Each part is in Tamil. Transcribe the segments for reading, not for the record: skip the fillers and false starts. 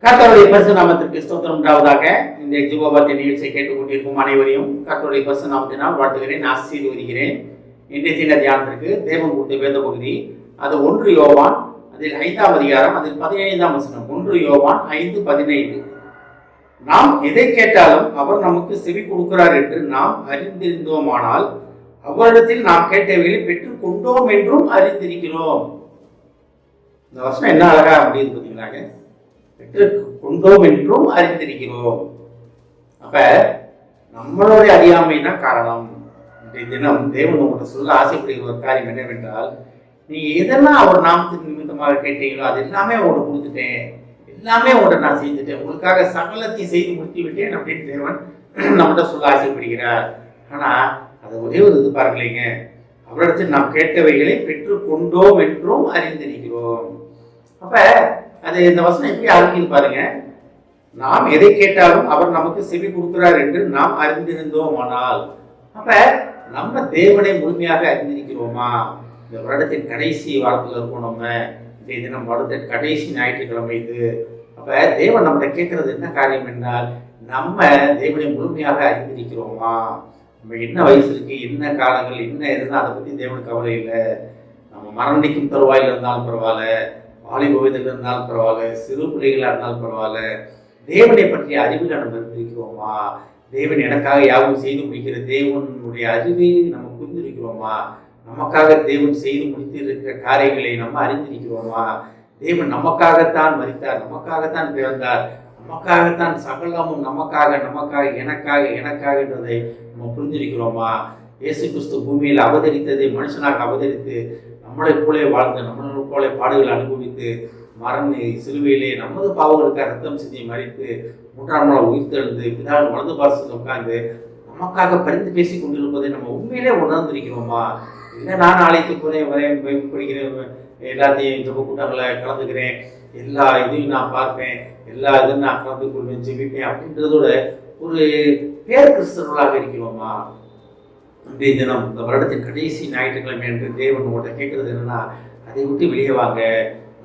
கர்த்தருடைய பரிசு நாமத்திற்கு ஸ்தோத்திரம் உண்டாவதாக. இந்த ஜீவபாத்திய நிகழ்ச்சியை கேட்டுக்கொண்டிருக்கும் அனைவரையும் கர்த்தருடைய பரிசு நாமத்தினால் வாழ்த்துகிறேன், ஆசீர்வதிக்கிறேன். இன்றைய தின தியானத்திற்கு தேவன் கொடுத்த வேத பகுதி அது 1 யோவான், அதில் 5ஆம் அதிகாரம், அதில் 15ஆம் வசனம். 1 யோவான் 5:15. நாம் எதை கேட்டாலும் அவர் நமக்கு செவி கொடுக்கிறார் என்று நாம் அறிந்திருந்தோமானால் அவரிடத்தில் நாம் கேட்டவைகளை பெற்றுக் கொண்டோம் என்றும் அறிந்திருக்கிறோம். இந்த வசனம் என்ன அழகா அப்படின்னு பார்த்தீங்கன்னாங்க, பெற்றுக் கொண்டோம் என்றும் அறிந்திருக்கிறோம். அப்ப நம்மளுடைய அறியாமை தான் காரணம். இன்றைய தினம் தேவன் உங்கள்கிட்ட சொல்ல ஆசைப்படுகிற ஒரு காரியம் என்னவென்றால், நீங்க எதெல்லாம் அவர் நாமத்தின் நிமித்தமாக கேட்டீங்களோ அது எல்லாமே உங்கள்கிட்ட கொடுத்துட்டேன், எல்லாமே உங்கள்கிட்ட நான் செஞ்சுட்டேன், உங்களுக்காக சகலத்தையும் செய்து முடித்து விட்டேன் அப்படின்னு தேவன் நம்மகிட்ட சொல்ல ஆசைப்படுகிறார். ஆனா அது ஒரே ஒரு இது பாருங்களேங்க, அவரிடத்தில் நாம் கேட்டவைகளை பெற்றுக் கொண்டோம் என்றும் அறிந்திருக்கிறோம். அப்ப அது இந்த வசனம் எப்படி ஆரம்பிக்குது பாருங்க. நாம் எதை கேட்டாலும் அவர் நமக்கு செவி கொடுக்கிறார் என்று நாம் அறிந்திருந்தோமானால், அப்ப நம்ம தேவனை முழுமையாக அறிந்திருக்கிறோமா? இந்த வருடத்தின் கடைசி வாரத்தில் இருக்கும். நம்ம இந்த தினம் வருடத்தின் கடைசி ஞாயிற்றுக்கிழமை இது. அப்ப தேவன் நம்மகிட்ட கேட்கறது என்ன காரியம் என்றால், நம்ம தேவனை முழுமையாக அறிந்திருக்கிறோமா? நம்ம என்ன வயசு இருக்கு, என்ன காலங்கள், என்ன எதுனா அதை பத்தி தேவனுக்கு கவலை இல்லை. நம்ம மரணிக்கும் தருவாயில் இருந்தாலும் பரவாயில்ல, வாலிப வயதில் இருந்தாலும் பரவாயில்ல, சிறு பிள்ளைகளாக இருந்தாலும் பரவாயில்ல, தேவனை பற்றிய அறிவில் நம்ம இருந்திருக்கிறோமா? தேவன் எனக்காக யாவும் செய்து முடிக்கிற தேவனுடைய அறிவை நம்ம புரிந்திருக்கிறோமா? நமக்காக தேவன் செய்து முடித்திருக்கிற காரியங்களை நம்ம அறிந்திருக்கிறோமா? தேவன் நமக்காகத்தான் மரித்தார், நமக்காகத்தான் பிறந்தார், நமக்காகத்தான் சகலமும் நமக்காக எனக்காக என்றதை நம்ம புரிந்திருக்கிறோமா? இயேசு கிறிஸ்து பூமியில் அவதரித்ததை மனுஷனாக அவதரித்து நம்மளை போலே வாழ்ந்து நம்மளை போலே பாடுகள் அனுபவித்து மரணி சிலுவையிலே நமது பாவங்களுக்காக ரத்தம் சிந்தி மறித்து 3ஆம் நாள் உயிர்த்தெழுந்து பிதாவின் வலது பாரசத்தில் உட்கார்ந்து நமக்காக பரிந்து பேசி கொண்டிருப்பதை நம்ம உண்மையிலே உணர்ந்திருக்கிறோமா? இல்லை நான் அழைத்து போறேன், படிக்கிறேன், எல்லாத்தையும் ஜெப கூட்டங்களை கலந்துக்கிறேன், எல்லா இதையும் நான் பார்ப்பேன், எல்லா இதுவும் நான் கலந்து கொள்வேன், ஜெபிப்பேன் அப்படின்றதோட ஒரு பேர் கிறிஸ்தவர்களாக இருக்கிறோமா? இன்றைய தினம் இந்த வருடத்தின் கடைசி ஞாயிற்றுக்கிழமை என்று தேவன் உங்கள்கிட்ட கேட்கறது என்னன்னா, அதை விட்டு வெளியே வாங்க,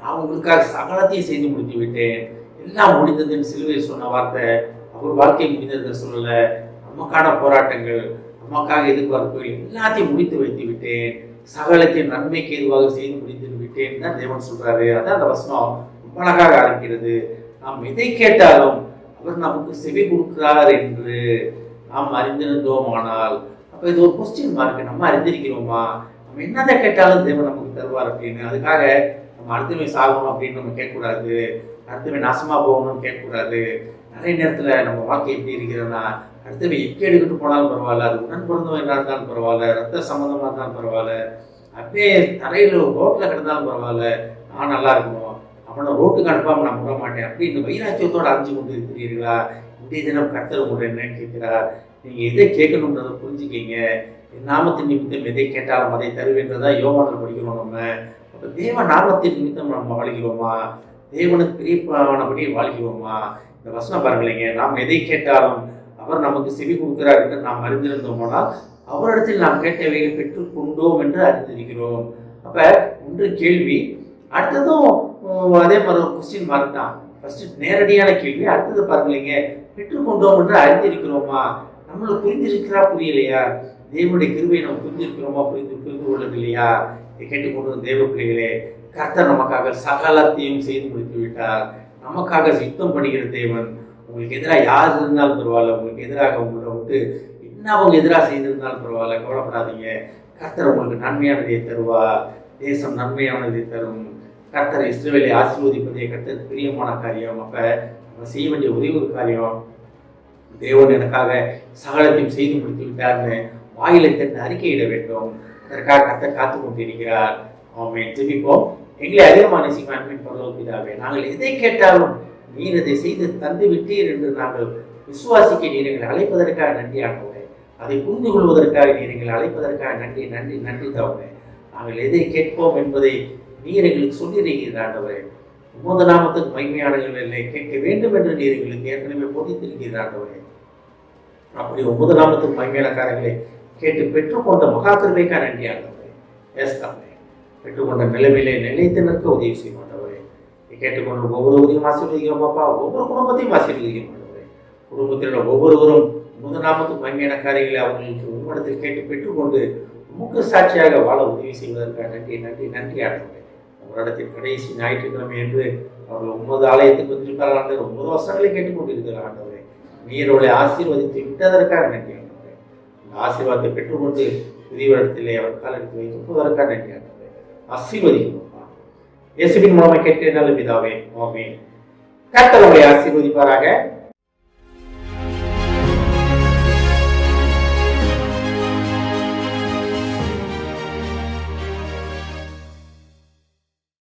நான் உங்களுக்காக சகலத்தையும் செய்து முடித்து விட்டேன், எல்லாம் முடிந்ததுன்னு சிலுவையில் சொன்ன வார்த்தை அவர் வாழ்க்கை முடிந்ததுன்னு சொல்லலை. நமக்கான போராட்டங்கள், நமக்காக எதிர்பார்ப்புகள் எல்லாத்தையும் முடித்து வைத்து விட்டேன், சகலத்தையும் நன்மைக்கு எதுவாக செய்து முடித்து விட்டேன் தான் தேவன் சொல்றாரு. அதான் அந்த வசனம் ரொம்ப அழகாக ஆரம்பிக்கிறது. நாம் எதை கேட்டாலும் அவர் நமக்கு செவி கொடுக்கிறார் என்று நாம் அறிந்திருந்தோமானால், அப்போ இது ஒரு கொஸ்டின் மார்க். நம்ம அறிந்திருக்கிறோமா? நம்ம என்னதை கேட்டாலும் தேவன் நமக்கு தருவார் அப்படின்னு. அதுக்காக நம்ம அடுத்தவை சாகணும் அப்படின்னு நம்ம கேட்கக்கூடாது, அடுத்தவை நாசமா போகணும்னு கேட்கக்கூடாது. நிறைய நேரத்தில் நம்ம வாழ்க்கை எப்படி இருக்கிறதுனா, அடுத்தவை எக்கே எடுக்கிட்டு போனாலும் பரவாயில்ல, அது உடன் பிறந்தவங்களா இருந்தாலும் பரவாயில்ல, ரத்த சம்மந்தமாக இருந்தாலும் பரவாயில்ல, அப்படியே தரையில் ரோட்டில் கிடந்தாலும் பரவாயில்ல, நான் நல்லா இருக்கணும், அவனை ரோட்டுக்கு அனுப்பாமல் நான் விட மாட்டேன் அப்படின்னு வைராக்கியத்தோடு அறிஞ்சு கொண்டு இருக்கிறீர்களா? இன்றைய தினம் கர்த்தர் உங்களை என்னன்னு கேட்கிறார். நீங்கள் எதை கேட்கணுன்றதை புரிஞ்சுக்கிங்க. நாமத்தின் நிமித்தம் எதை கேட்டாலும் அதை தருவேன்றதா யோவானில் படிக்கிறோம். நம்ம அப்போ தேவ நாமத்தின் நிமித்தம் நம்ம வாழ்கிறோமா? தேவனுக்கு பிரியப்பானபடி வாழ்கிறோமா? இந்த வசனம் பாருங்களேங்க, நாம் எதை கேட்டாலும் அவர் நமக்கு செவி கொடுக்கிறார் என்று நாம் அறிந்திருந்தோமானால் அவரிடத்தில் நாம் கேட்டவைகளை பெற்றுக் கொண்டோம் என்று அறிந்திருக்கிறோம். அப்ப ஒன்று கேள்வி, அடுத்ததும் அதே மாதிரி ஒரு கொஸ்டின் மார்க் தான். ஃபர்ஸ்ட் நேரடியான கேள்வி, அடுத்தது பாருங்களேங்க, பெற்றுக்கொண்டோம் என்று அறிந்திருக்கிறோமா? நம்மளுக்கு புரிந்திருக்கிறா புரியலையா? தேவனுடைய கிருபையை நம்ம புரிந்திருக்கிறோமா புரிந்து கொள்ளது இல்லையா? கேட்டுக்கொண்டு தேவ பிள்ளைகளே, கர்த்தர் நமக்காக சகலத்தையும் செய்து முடித்து விட்டார். நமக்காக யுத்தம் பண்ணுகிற தேவன். உங்களுக்கு எதிராக யார் இருந்தாலும் பரவாயில்ல, உங்களுக்கு எதிராக உங்களை விட்டு என்ன அவங்க எதிராக செய்திருந்தாலும் பரவாயில்ல, கவலைப்படாதீங்க. கர்த்தர் உங்களுக்கு நன்மையானதை தருவார், தேசம் நன்மையானதை தரும். கர்த்தர் இஸ்ரவேலை ஆசீர்வதிப்பதே கர்த்தர் பிரியமான காரியம். அப்ப நம்ம செய்ய வேண்டிய ஒரே ஒரு காரியம், தேவன் எனக்காக சகலத்தையும் செய்து முடித்து விட்டார்னு வாயிலை தந்து அறிக்கையிட வேண்டும். அதற்காக கர்த்தர் காத்து கொண்டிருக்கிறார். ஆமென். ஜெபிப்போம். எங்களை அதிகமான அன்பின் பரலோக பிதாவே, நாங்கள் எதை கேட்டாலும் நீர் அதை செய்து தந்து விட்டீர் என்று நாங்கள் விசுவாசிக்க நீர் எங்களை அழைப்பதற்காக நன்றி ஆண்டவரே. அதை புரிந்து கொள்வதற்காக நீர் எங்களை அழைப்பதற்காக நன்றி நன்றி நன்றி தவறே. நாங்கள் எதை கேட்போம் என்பதை நீர் எங்களுக்கு சொல்லியிருக்கிறீர் ஆண்டவரே. உமது நாமத்துக்கு மகிமையானவர்கள் இல்லை, கேட்க வேண்டும் என்று நீர் எங்களுக்கு ஏற்கனவே போதித்திருக்கிறீர் ஆண்டவரே. அப்படி உமது நாமத்துக்கு மகிமையான காரியங்களை கேட்டு பெற்றுக்கொண்ட மகா கிருபைக்காக நன்றி ஆண்டவரே. பெற்றுக்கொண்ட நிலைமையிலே நிலைத்து நிற்க உதவி செய்யும் ஆண்டவரே. கேட்டுக்கொண்டு ஒவ்வொருவரையும் ஆசீர்வதிக்கிறோம் பாப்பா. ஒவ்வொரு குடும்பத்தையும் ஆசீர்வதிக்கிறோம். குடும்பத்தில் உள்ள ஒவ்வொருவரும் முதலாமத்துக்கு மகிமையான காரியங்களை அவர்களுக்கு உங்களிடத்தில் கேட்டு பெற்றுக்கொண்டு உமக்கு சாட்சியாக வாழ உதவி செய்வதற்காக நன்றி நன்றி நன்றி ஆண்டவரே. உங்களிடத்தில் கடைசி ஞாயிற்றுக்கிழமை என்று அவர்கள் 9 ஆலயத்துக்கு வந்திருக்கிறார்கள் ஆண்டவர். 9 வருஷங்களை கேட்டுக்கொண்டிருக்கிறார் ஆண்டவரே. நீரோட ஆசீர்வதித்து விட்டதற்காக நன்றி ஆண்டவரே. அந்த ஆசீர்வாதத்தை பெற்றுக்கொண்டு புதிய இடத்திலே அவர் கால் எடுத்து வைப்பதற்காக நன்றி ஆண்டவரே. ஆசீர்வதிக்கிறோம். இயேசுவின் மூலமாக கேட்கிற நல்ல பிதாவே, ஆமென். கர்த்தர் உங்களை ஆசீர்வதிப்பாராக.